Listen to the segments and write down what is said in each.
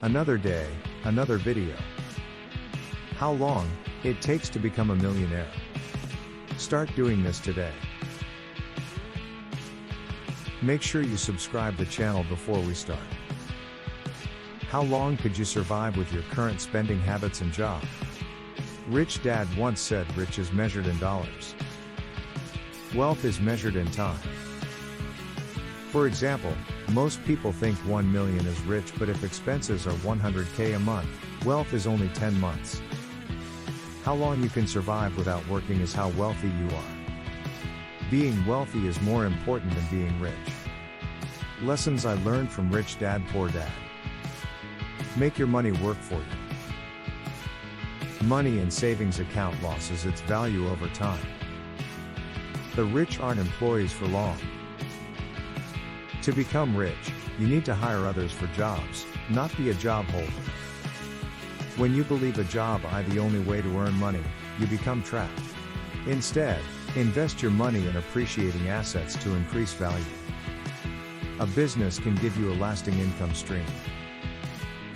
Another day, another video. How long it takes to become a millionaire. Start doing this today. Make sure you subscribe the channel before we start. How long could you survive with your current spending habits and job? Rich Dad once said rich is measured in dollars. Wealth is measured in time. For example, most people think 1 million is rich, but if expenses are 100K a month, wealth is only 10 months. How long you can survive without working is how wealthy you are. Being wealthy is more important than being rich. Lessons I learned from Rich Dad Poor Dad. Make your money work for you. Money in savings account loses its value over time. The rich aren't employees for long. To become rich, you need to hire others for jobs, not be a job holder. When you believe a job is the only way to earn money, you become trapped. Instead, invest your money in appreciating assets to increase value. A business can give you a lasting income stream.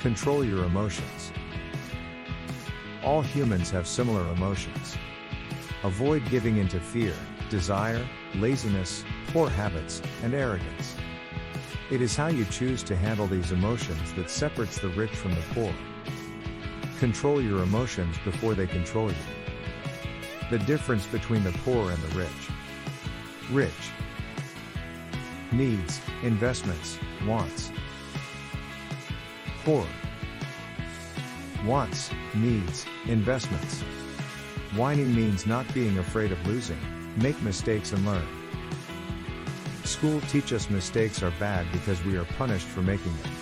Control your emotions. All humans have similar emotions. Avoid giving into fear, desire, laziness, poor habits, and arrogance. It is how you choose to handle these emotions that separates the rich from the poor. Control your emotions before they control you. The difference between the poor and the rich. Rich. Needs, investments, wants. Poor. Wants, needs, investments. Whining means not being afraid of losing, make mistakes and learn. School teach us mistakes are bad because we are punished for making them.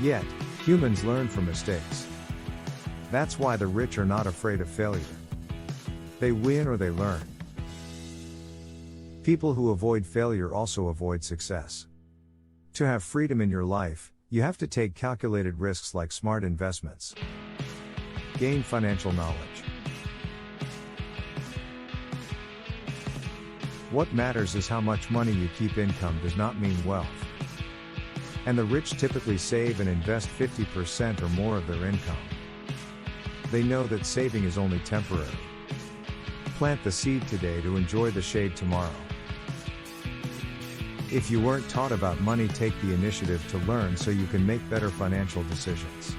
Yet, humans learn from mistakes. That's why the rich are not afraid of failure. They win or they learn. People who avoid failure also avoid success. To have freedom in your life, you have to take calculated risks like smart investments. Gain financial knowledge. What matters is how much money you keep. Income does not mean wealth. And the rich typically save and invest 50% or more of their income. They know that saving is only temporary. Plant the seed today to enjoy the shade tomorrow. If you weren't taught about money, take the initiative to learn so you can make better financial decisions.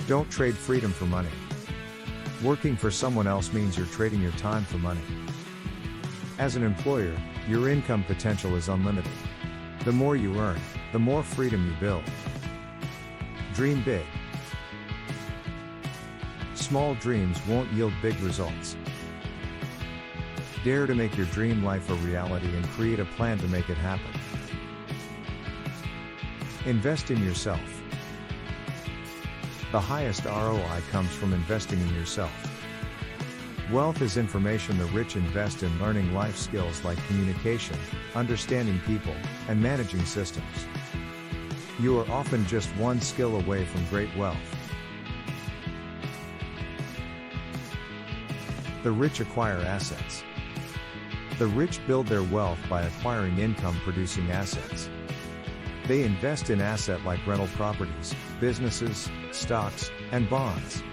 Don't trade freedom for money. Working for someone else means you're trading your time for money. As an employer, your income potential is unlimited. The more you earn, the more freedom you build. Dream big. Small dreams won't yield big results. Dare to make your dream life a reality and create a plan to make it happen. Invest in yourself. The highest ROI comes from investing in yourself. Wealth is information. The rich invest in learning life skills like communication, understanding people, and managing systems. You are often just one skill away from great wealth. The rich acquire assets. The rich build their wealth by acquiring income-producing assets. They invest in assets like rental properties, businesses, stocks, and bonds.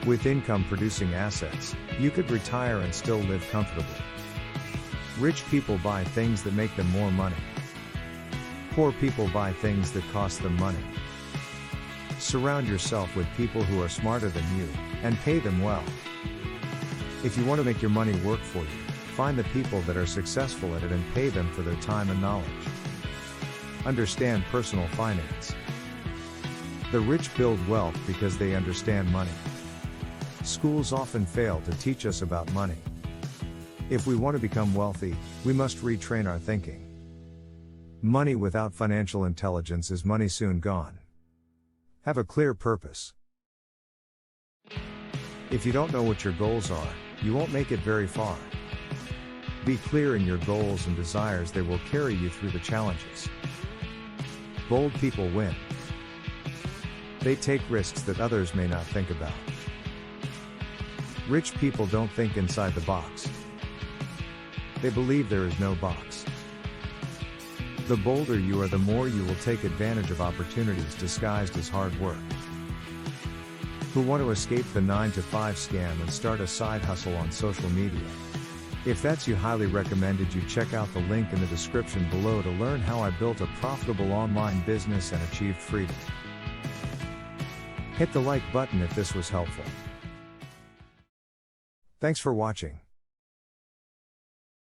With income-producing assets, you could retire and still live comfortably. Rich people buy things that make them more money. Poor people buy things that cost them money. Surround yourself with people who are smarter than you, and pay them well. If you want to make your money work for you, find the people that are successful at it and pay them for their time and knowledge. Understand personal finance. The rich build wealth because they understand money. Schools often fail to teach us about money. If we want to become wealthy, we must retrain our thinking. Money without financial intelligence is money soon gone. Have a clear purpose. If you don't know what your goals are, you won't make it very far. Be clear in your goals and desires, they will carry you through the challenges. Bold people win. They take risks that others may not think about. Rich people don't think inside the box. They believe there is no box. The bolder you are, the more you will take advantage of opportunities disguised as hard work. Who want to escape the 9-to-5 scam and start a side hustle on social media? If that's you, highly recommended you check out the link in the description below to learn how I built a profitable online business and achieved freedom. Hit the like button if this was helpful. Thanks for watching.